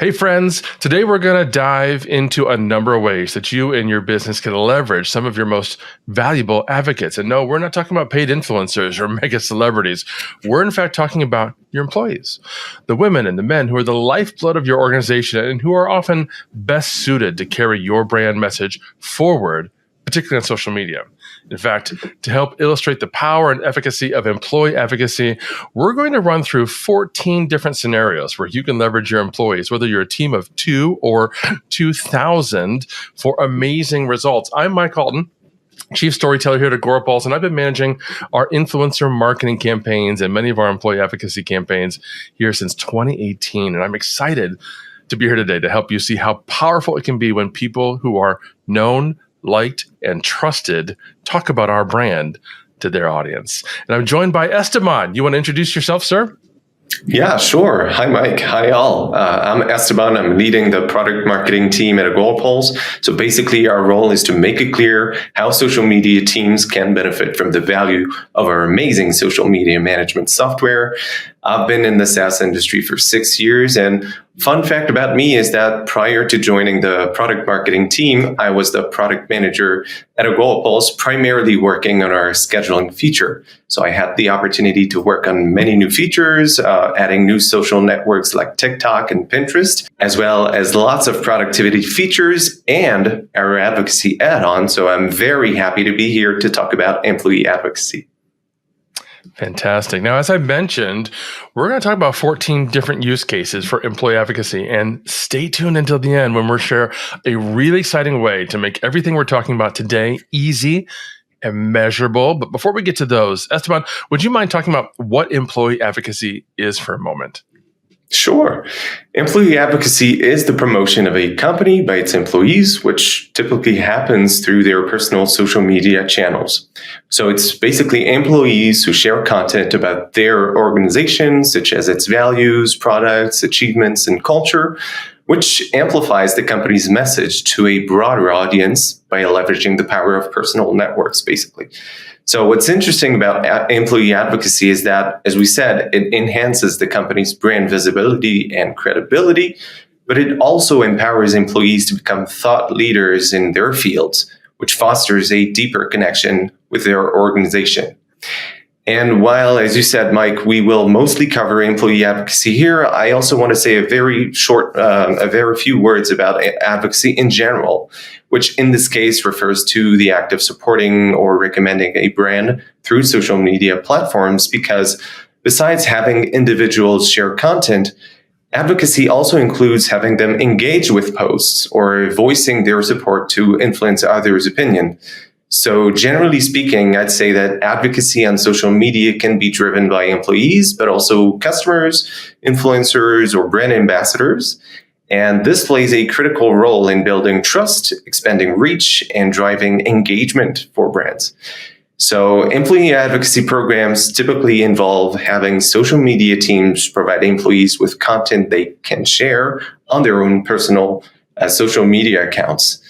Hey friends, today we're going to dive into a number of ways that you and your business can leverage some of your most valuable advocates. And no, we're not talking about paid influencers or mega celebrities. We're in fact talking about your employees, the women and the men who are the lifeblood of your organization and who are often best suited to carry your brand message forward, particularly on social media. In fact, to help illustrate the power and efficacy of employee advocacy, we're going to run through 14 different scenarios where you can leverage your employees, whether you're a team of 2 or 2,000, for amazing results. I'm Mike Alton, Chief Storyteller here at Agorapulse, and I've been managing our influencer marketing campaigns and many of our employee advocacy campaigns here since 2018. And I'm excited to be here today to help you see how powerful it can be when people who are known, liked, and trusted talk about our brand to their audience. And I'm joined by Esteban. You want to introduce yourself, sir? Yeah, sure. Hi, Mike. Hi, all. I'm Esteban. I'm leading the product marketing team at Agorapulse. So basically, our role is to make it clear how social media teams can benefit from the value of our amazing social media management software. I've been in the SaaS industry for 6 years, and fun fact about me is that prior to joining the product marketing team, I was the product manager at Agorapulse, primarily working on our scheduling feature. So I had the opportunity to work on many new features, adding new social networks like TikTok and Pinterest, as well as lots of productivity features and our advocacy add-on. So I'm very happy to be here to talk about employee advocacy. Fantastic. Now, as I mentioned, we're going to talk about 14 different use cases for employee advocacy, and stay tuned until the end when we'll share a really exciting way to make everything we're talking about today easy and measurable. But before we get to those, Esteban, would you mind talking about what employee advocacy is for a moment? Sure. Employee advocacy is the promotion of a company by its employees, which typically happens through their personal social media channels. So it's basically employees who share content about their organization, such as its values, products, achievements, and culture, which amplifies the company's message to a broader audience by leveraging the power of personal networks, basically. So what's interesting about employee advocacy is that, as we said, it enhances the company's brand visibility and credibility, but it also empowers employees to become thought leaders in their fields, which fosters a deeper connection with their organization. And while, as you said, Mike, we will mostly cover employee advocacy here, I also want to say a very few words about advocacy in general, which in this case refers to the act of supporting or recommending a brand through social media platforms, because besides having individuals share content, advocacy also includes having them engage with posts or voicing their support to influence others' opinion. So generally speaking, I'd say that advocacy on social media can be driven by employees, but also customers, influencers, or brand ambassadors. And this plays a critical role in building trust, expanding reach, and driving engagement for brands. So employee advocacy programs typically involve having social media teams provide employees with content they can share on their own personal social media accounts.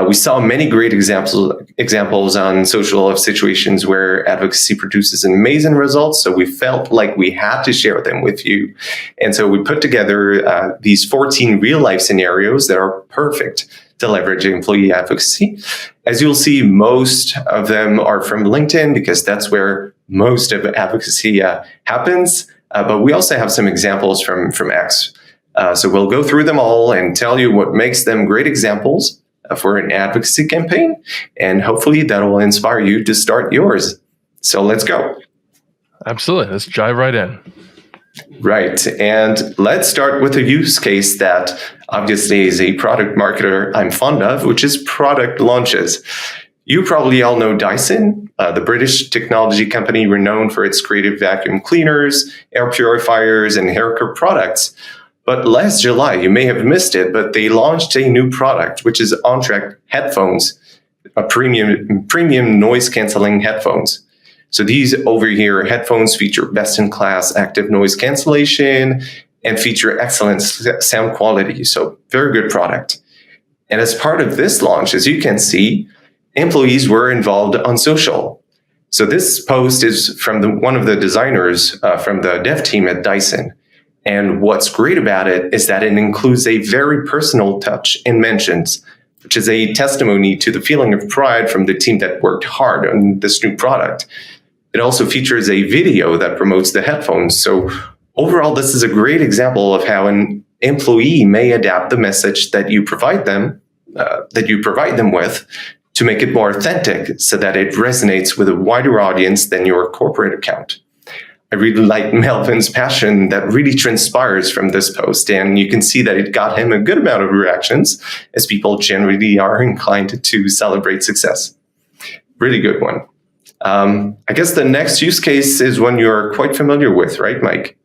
We saw many great examples on social of situations where advocacy produces amazing results. So we felt like we had to share them with you. And so we put together these 14 real life scenarios that are perfect to leverage employee advocacy. As you'll see, most of them are from LinkedIn because that's where most of advocacy happens. But we also have some examples from X. So we'll go through them all and tell you what makes them great examples for an advocacy campaign, and hopefully that will inspire you to start yours. So let's go. Absolutely. Let's dive right in. Right. And let's start with a use case that obviously is a product marketer I'm fond of, which is product launches. You probably all know Dyson, the British technology company renowned for its creative vacuum cleaners, air purifiers, and hair care products. But last July, you may have missed it, but they launched a new product, which is on-track headphones, a premium noise-canceling headphones. So these over-ear headphones feature best-in-class active noise cancellation and feature excellent sound quality. So very good product. And as part of this launch, as you can see, employees were involved on social. So this post is from one of the designers from the dev team at Dyson. And what's great about it is that it includes a very personal touch in mentions, which is a testimony to the feeling of pride from the team that worked hard on this new product. It also features a video that promotes the headphones. So overall, this is a great example of how an employee may adapt the message that you provide them with to make it more authentic so that it resonates with a wider audience than your corporate account. I really like Melvin's passion that really transpires from this post, and you can see that it got him a good amount of reactions, as people generally are inclined to celebrate success. Really good one. I guess the next use case is one you're quite familiar with, right, Mike?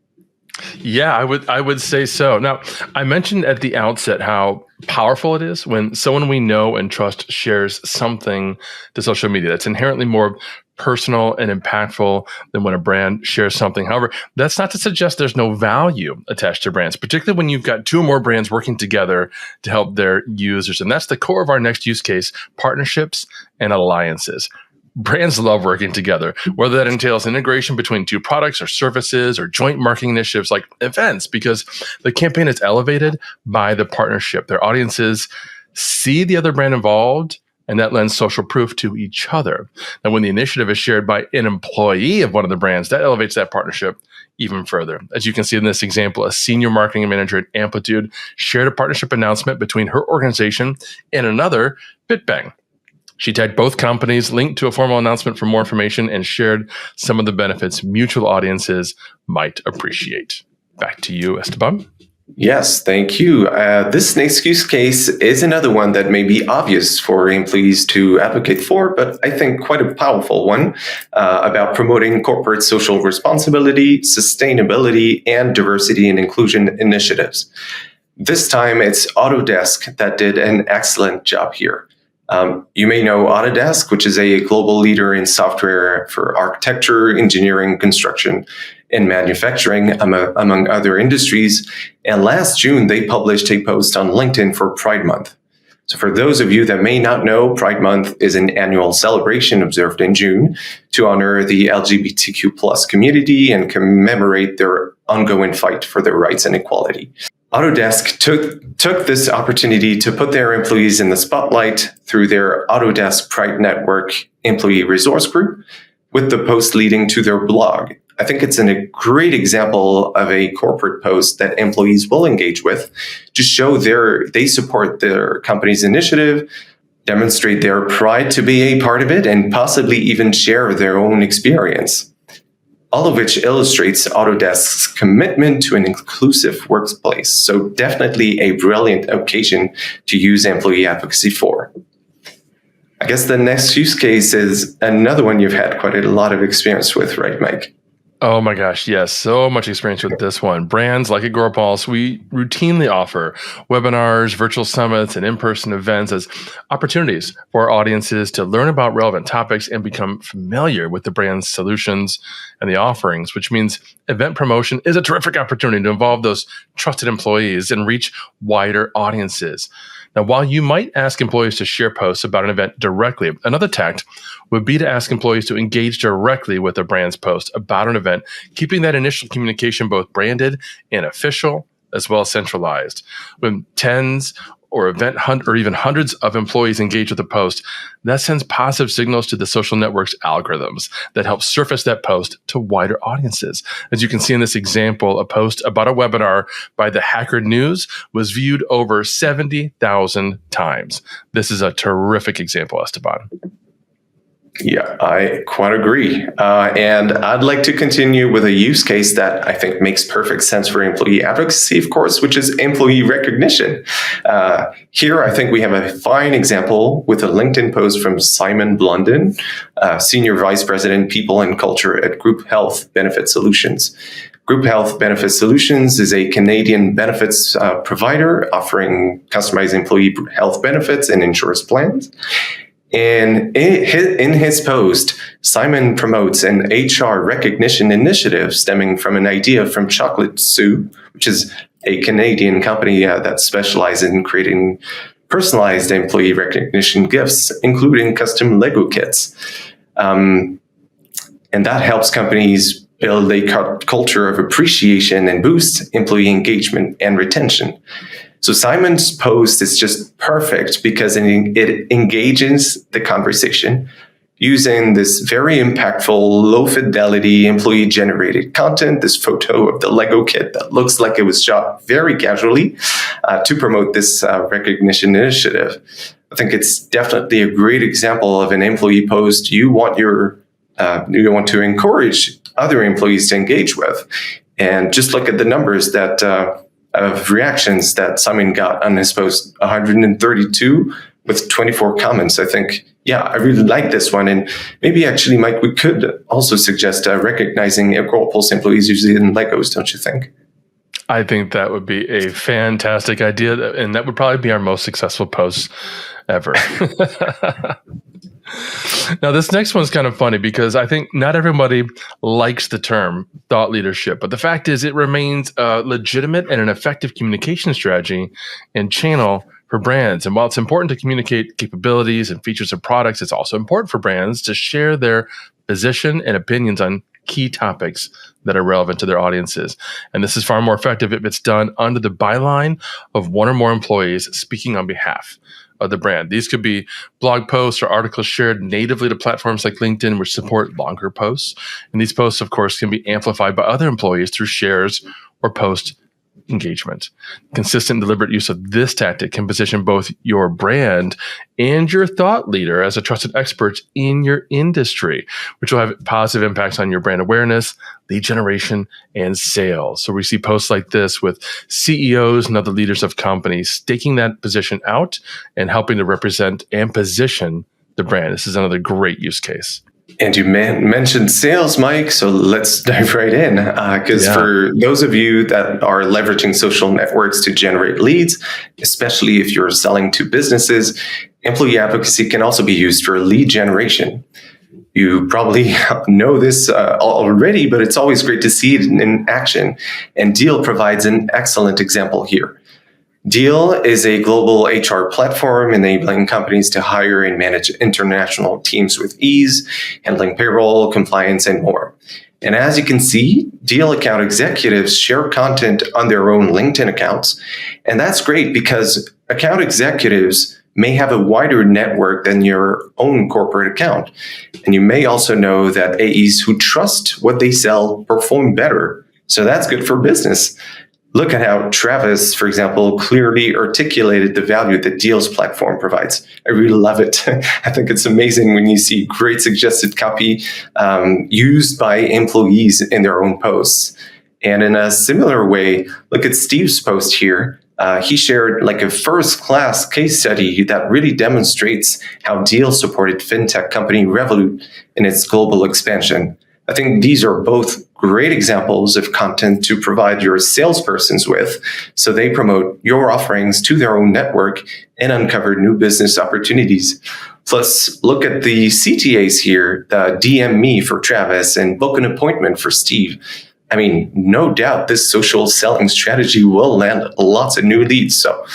Yeah, I would say so. Now, I mentioned at the outset how powerful it is when someone we know and trust shares something to social media that's inherently more personal and impactful than when a brand shares something. However, that's not to suggest there's no value attached to brands, particularly when you've got two or more brands working together to help their users. And that's the core of our next use case: partnerships and alliances. Brands love working together, whether that entails integration between two products or services or joint marketing initiatives like events, because the campaign is elevated by the partnership. Their audiences see the other brand involved, and that lends social proof to each other. And when the initiative is shared by an employee of one of the brands, that elevates that partnership even further. As you can see in this example, a senior marketing manager at Amplitude shared a partnership announcement between her organization and another, BitBang. She tagged both companies, linked to a formal announcement for more information, and shared some of the benefits mutual audiences might appreciate. Back to you, Esteban. Yes, thank you. This next use case is another one that may be obvious for employees to advocate for, but I think quite a powerful one about promoting corporate social responsibility, sustainability, and diversity and inclusion initiatives. This time, it's Autodesk that did an excellent job here. You may know Autodesk, which is a global leader in software for architecture, engineering, construction, and manufacturing, among other industries. And last June, they published a post on LinkedIn for Pride Month. So for those of you that may not know, Pride Month is an annual celebration observed in June to honor the LGBTQ plus community and commemorate their ongoing fight for their rights and equality. Autodesk took this opportunity to put their employees in the spotlight through their Autodesk Pride Network employee resource group, with the post leading to their blog. I think it's a great example of a corporate post that employees will engage with to show they support their company's initiative, demonstrate their pride to be a part of it, and possibly even share their own experience. All of which illustrates Autodesk's commitment to an inclusive workplace. So definitely a brilliant occasion to use employee advocacy for. I guess the next use case is another one you've had quite a lot of experience with, right, Mike? Oh my gosh, yes. So much experience with this one. Brands like Agorapulse, we routinely offer webinars, virtual summits, and in-person events as opportunities for our audiences to learn about relevant topics and become familiar with the brand's solutions and the offerings, which means event promotion is a terrific opportunity to involve those trusted employees and reach wider audiences. Now, while you might ask employees to share posts about an event directly, another tact would be to ask employees to engage directly with a brand's post about an event, keeping that initial communication both branded and official, as well as centralized. When tens or even hundreds of employees engage with a post, that sends positive signals to the social network's algorithms that help surface that post to wider audiences. As you can see in this example, a post about a webinar by the Hacker News was viewed over 70,000 times. This is a terrific example, Esteban. Yeah, I quite agree. And I'd like to continue with a use case that I think makes perfect sense for employee advocacy, of course, which is employee recognition. Here, I think we have a fine example with a LinkedIn post from Simon Blunden, Senior Vice President, People and Culture at Group Health Benefit Solutions. Group Health Benefit Solutions is a Canadian benefits provider offering customized employee health benefits and insurance plans. And in his post, Simon promotes an HR recognition initiative stemming from an idea from Chocolate Soup, which is a Canadian company that specializes in creating personalized employee recognition gifts, including custom Lego kits. And that helps companies build a culture of appreciation and boost employee engagement and retention. So Simon's post is just perfect because it engages the conversation using this very impactful, low fidelity, employee generated content, this photo of the Lego kit that looks like it was shot very casually to promote this recognition initiative. I think it's definitely a great example of an employee post you want to encourage other employees to engage with. And just look at the numbers that of reactions that Simon got on his post, 132 with 24 comments. I think, yeah, I really like this one. And maybe actually, Mike, we could also suggest recognizing Agorapulse employees using Legos, don't you think? I think that would be a fantastic idea. And that would probably be our most successful post ever. Now, this next one's kind of funny because I think not everybody likes the term thought leadership, but the fact is it remains a legitimate and an effective communication strategy and channel for brands. And while it's important to communicate capabilities and features of products, it's also important for brands to share their position and opinions on key topics that are relevant to their audiences. And this is far more effective if it's done under the byline of one or more employees speaking on behalf of the brand. These could be blog posts or articles shared natively to platforms like LinkedIn, which support longer posts. And these posts, of course, can be amplified by other employees through shares or post engagement. Consistent and deliberate use of this tactic can position both your brand and your thought leader as a trusted expert in your industry, which will have positive impacts on your brand awareness, lead generation, and sales. So we see posts like this with CEOs and other leaders of companies staking that position out and helping to represent and position the brand. This is another great use case. And you mentioned sales, Mike, so let's dive right in. Because for those of you that are leveraging social networks to generate leads, especially if you're selling to businesses, employee advocacy can also be used for lead generation. You probably know this already, but it's always great to see it in action. And Deal provides an excellent example here. Deal is a global HR platform enabling companies to hire and manage international teams with ease, handling payroll, compliance, and more. And as you can see, Deal account executives share content on their own LinkedIn accounts. And that's great because account executives may have a wider network than your own corporate account. And you may also know that AEs who trust what they sell perform better. So that's good for business. Look at how Travis, for example, clearly articulated the value that Deal's platform provides. I really love it. I think it's amazing when you see great suggested copy used by employees in their own posts. And in a similar way, look at Steve's post here. He shared like a first-class case study that really demonstrates how Deal supported fintech company Revolut in its global expansion. I think these are both great examples of content to provide your salespersons with, so they promote your offerings to their own network and uncover new business opportunities. Plus, look at the CTAs here, the DM me for Travis and book an appointment for Steve. I mean, no doubt this social selling strategy will land lots of new leads. So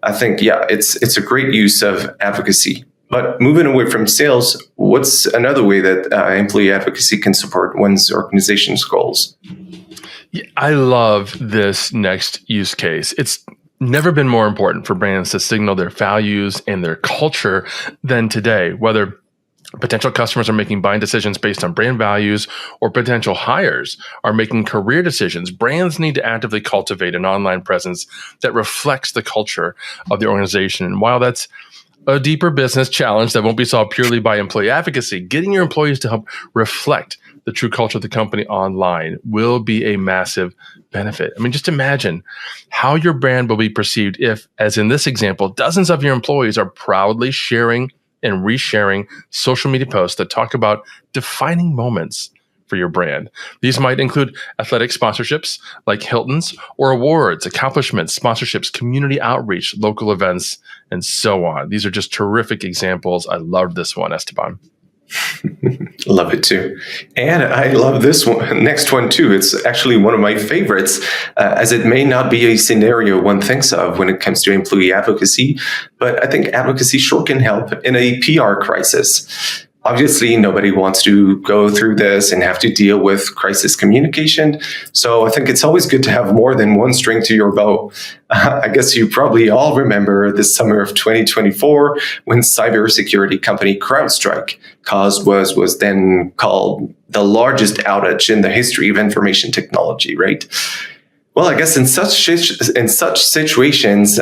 I think, yeah, it's a great use of advocacy. But moving away from sales, what's another way that employee advocacy can support one's organization's goals? Yeah, I love this next use case. It's never been more important for brands to signal their values and their culture than today, whether potential customers are making buying decisions based on brand values or potential hires are making career decisions. Brands need to actively cultivate an online presence that reflects the culture of the organization. And while that's a deeper business challenge that won't be solved purely by employee advocacy, getting your employees to help reflect the true culture of the company online will be a massive benefit. I mean, just imagine how your brand will be perceived if, as in this example, dozens of your employees are proudly sharing and resharing social media posts that talk about defining moments for your brand. These might include athletic sponsorships like Hilton's, or awards, accomplishments, sponsorships, community outreach, local events, and so on. These are just terrific examples. I love this one, Esteban. Love it too. And I love this one, next one too. It's actually one of my favorites, as it may not be a scenario one thinks of when it comes to employee advocacy, but I think advocacy sure can help in a PR crisis. Obviously, nobody wants to go through this and have to deal with crisis communication. So I think it's always good to have more than one string to your bow. I guess you probably all remember the summer of 2024 when cybersecurity company CrowdStrike caused was then called the largest outage in the history of information technology, right? Well, I guess in such situations,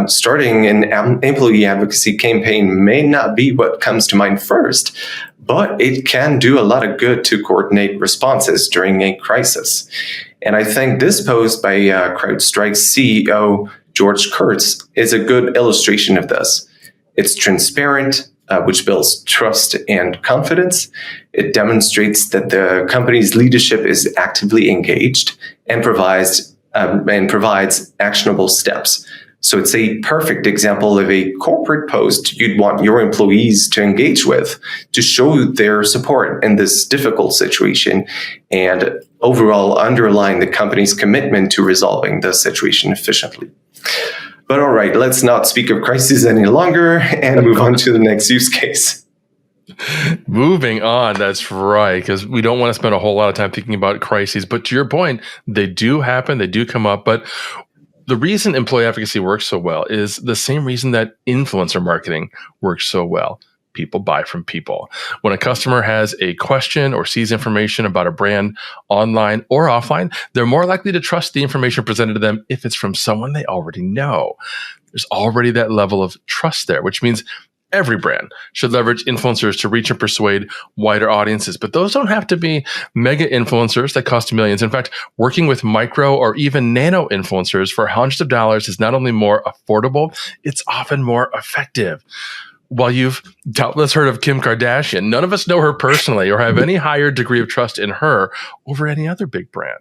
starting an employee advocacy campaign may not be what comes to mind first, but it can do a lot of good to coordinate responses during a crisis. And I think this post by CrowdStrike's CEO George Kurtz is a good illustration of this. It's transparent, which builds trust and confidence. It demonstrates that the company's leadership is actively engaged and provides actionable steps. So it's a perfect example of a corporate post you'd want your employees to engage with to show their support in this difficult situation and overall underline the company's commitment to resolving the situation efficiently. But all right, let's not speak of crises any longer and move on to the next use case. Moving on, that's right, because we don't want to spend a whole lot of time thinking about crises. But to your point, they do happen, they do come up. But the reason employee advocacy works so well is the same reason that influencer marketing works so well. People buy from people. When a customer has a question or sees information about a brand online or offline, they're more likely to trust the information presented to them if it's from someone they already know. There's already that level of trust there, which means every brand should leverage influencers to reach and persuade wider audiences. But those don't have to be mega influencers that cost millions. In fact, working with micro or even nano influencers for hundreds of dollars is not only more affordable, it's often more effective. While you've doubtless heard of Kim Kardashian, none of us know her personally or have any higher degree of trust in her over any other big brand.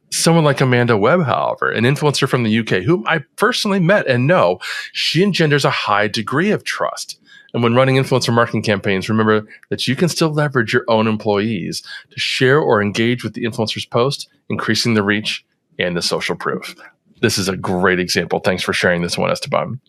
Someone like Amanda Webb, however, an influencer from the UK, whom I personally met and know, she engenders a high degree of trust. And when running influencer marketing campaigns, remember that you can still leverage your own employees to share or engage with the influencer's post, increasing the reach and the social proof. This is a great example. Thanks for sharing this one, Esteban.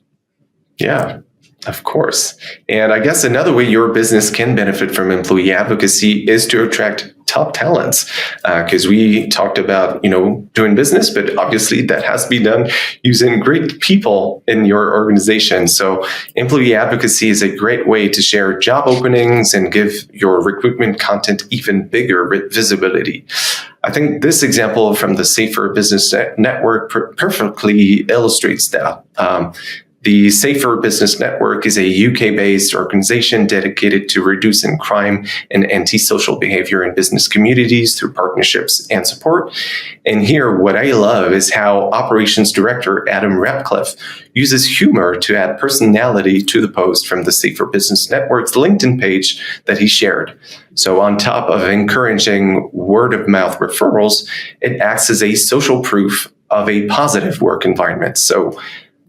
Yeah. Of course. And I guess another way your business can benefit from employee advocacy is to attract top talents. Because we talked about, doing business, but obviously that has to be done using great people in your organization. So employee advocacy is a great way to share job openings and give your recruitment content even bigger visibility. I think this example from the Safer Business Network perfectly illustrates that. The Safer Business Network is a UK-based organization dedicated to reducing crime and antisocial behavior in business communities through partnerships and support. And here, what I love is how Operations Director Adam Ratcliffe uses humor to add personality to the post from the Safer Business Network's LinkedIn page that he shared. So on top of encouraging word-of-mouth referrals, it acts as a social proof of a positive work environment. So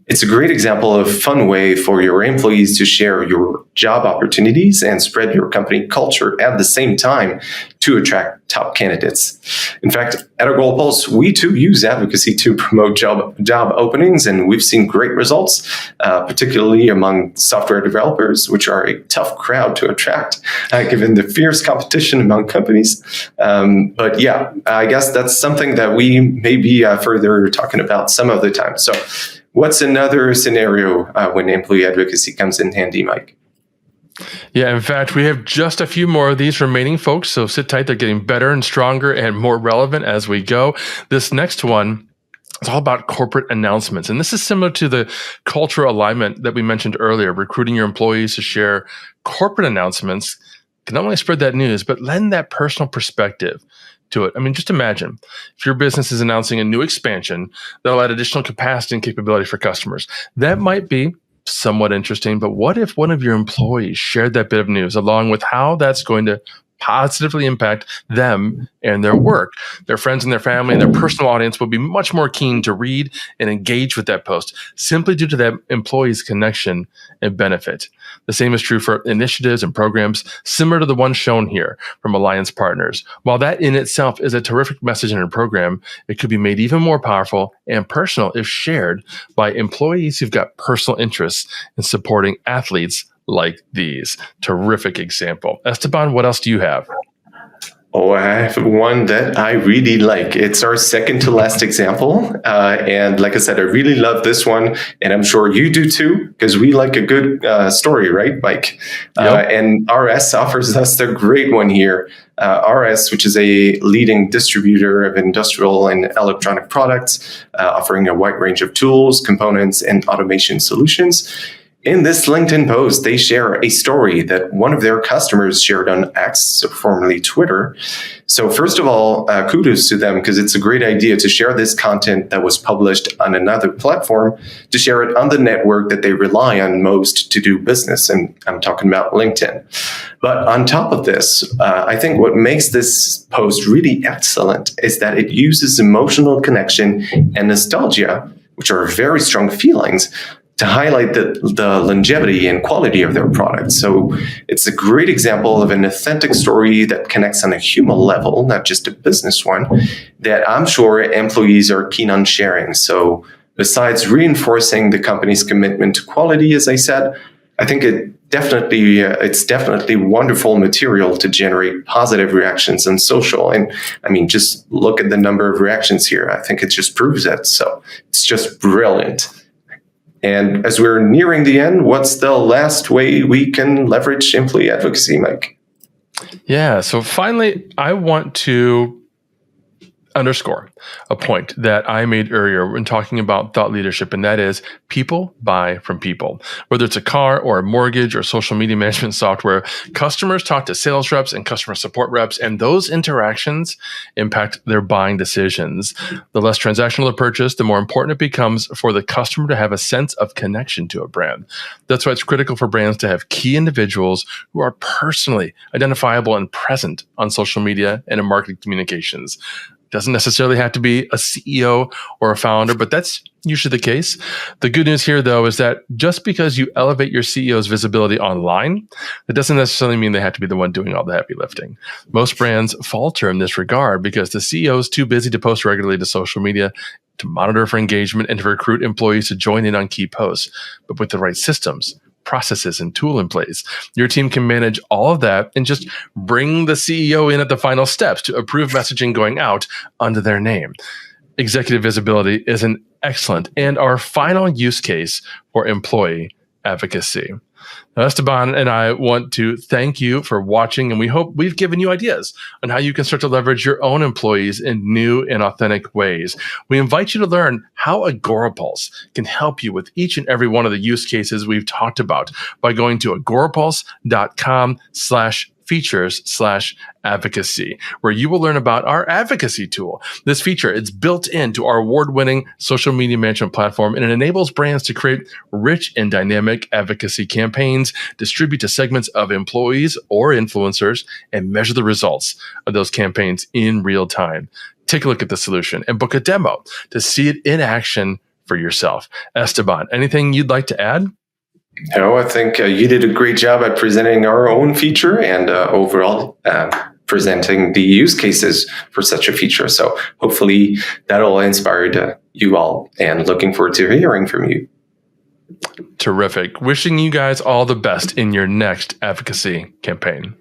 it's a great example of a fun way for your employees to share your job opportunities and spread your company culture at the same time to attract top candidates. In fact, at Agorapulse, we too use advocacy to promote job openings, and we've seen great results, particularly among software developers, which are a tough crowd to attract, given the fierce competition among companies. But yeah, I guess that's something that we may be further talking about some other time. So what's another scenario when employee advocacy comes in handy, Mike? Yeah, in fact, we have just a few more of these remaining, folks. So sit tight. They're getting better and stronger and more relevant as we go. This next one is all about corporate announcements. And this is similar to the cultural alignment that we mentioned earlier, recruiting your employees to share corporate announcements can not only spread that news, but lend that personal perspective to it. I mean, just imagine if your business is announcing a new expansion that'll add additional capacity and capability for customers. That might be somewhat interesting, but what if one of your employees shared that bit of news along with how that's going to positively impact them and their work? Their friends and their family and their personal audience will be much more keen to read and engage with that post simply due to that employee's connection and benefit. The same is true for initiatives and programs similar to the one shown here from Alliance Partners. While that in itself is a terrific message in a program, it could be made even more powerful and personal if shared by employees who've got personal interests in supporting athletes like these. Terrific example. Esteban, what else do you have? Oh, I have one that I really like. It's our second to last example. And like I said, I really love this one. And I'm sure you do too, because we like a good story, right, Mike? Yep. And RS offers us the great one here. RS, which is a leading distributor of industrial and electronic products, offering a wide range of tools, components, and automation solutions. In this LinkedIn post, they share a story that one of their customers shared on X, formerly Twitter. So first of all, kudos to them, because it's a great idea to share this content that was published on another platform, to share it on the network that they rely on most to do business. And I'm talking about LinkedIn. But on top of this, I think what makes this post really excellent is that it uses emotional connection and nostalgia, which are very strong feelings, to highlight the longevity and quality of their product. So it's a great example of an authentic story that connects on a human level, not just a business one, that I'm sure employees are keen on sharing. So besides reinforcing the company's commitment to quality, as I said, I think it's definitely wonderful material to generate positive reactions on social. And I mean, just look at the number of reactions here. I think it just proves it. So it's just brilliant. And as we're nearing the end, what's the last way we can leverage employee advocacy, Mike? Yeah. So finally, I want to underscore a point that I made earlier when talking about thought leadership, and that is people buy from people. Whether it's a car or a mortgage or social media management software, customers talk to sales reps and customer support reps, and those interactions impact their buying decisions. The less transactional the purchase, the more important it becomes for the customer to have a sense of connection to a brand. That's why it's critical for brands to have key individuals who are personally identifiable and present on social media and in marketing communications. Doesn't necessarily have to be a CEO or a founder, but that's usually the case. The good news here, though, is that just because you elevate your CEO's visibility online, that doesn't necessarily mean they have to be the one doing all the heavy lifting. Most brands falter in this regard because the CEO is too busy to post regularly to social media, to monitor for engagement, and to recruit employees to join in on key posts. But with the right systems, processes, and tool in place, your team can manage all of that and just bring the CEO in at the final steps to approve messaging going out under their name. Executive visibility is an excellent and our final use case for employee advocacy. Now, Esteban and I want to thank you for watching, and we hope we've given you ideas on how you can start to leverage your own employees in new and authentic ways. We invite you to learn how Agorapulse can help you with each and every one of the use cases we've talked about by going to agorapulse.com/features/advocacy, where you will learn about our advocacy tool. This feature, it's built into our award-winning social media management platform, and it enables brands to create rich and dynamic advocacy campaigns, distribute to segments of employees or influencers, and measure the results of those campaigns in real time. Take a look at the solution and book a demo to see it in action for yourself. Esteban, anything you'd like to add? No, I think you did a great job at presenting our own feature and overall presenting the use cases for such a feature. So hopefully that'll inspire you all, and looking forward to hearing from you. Terrific. Wishing you guys all the best in your next advocacy campaign.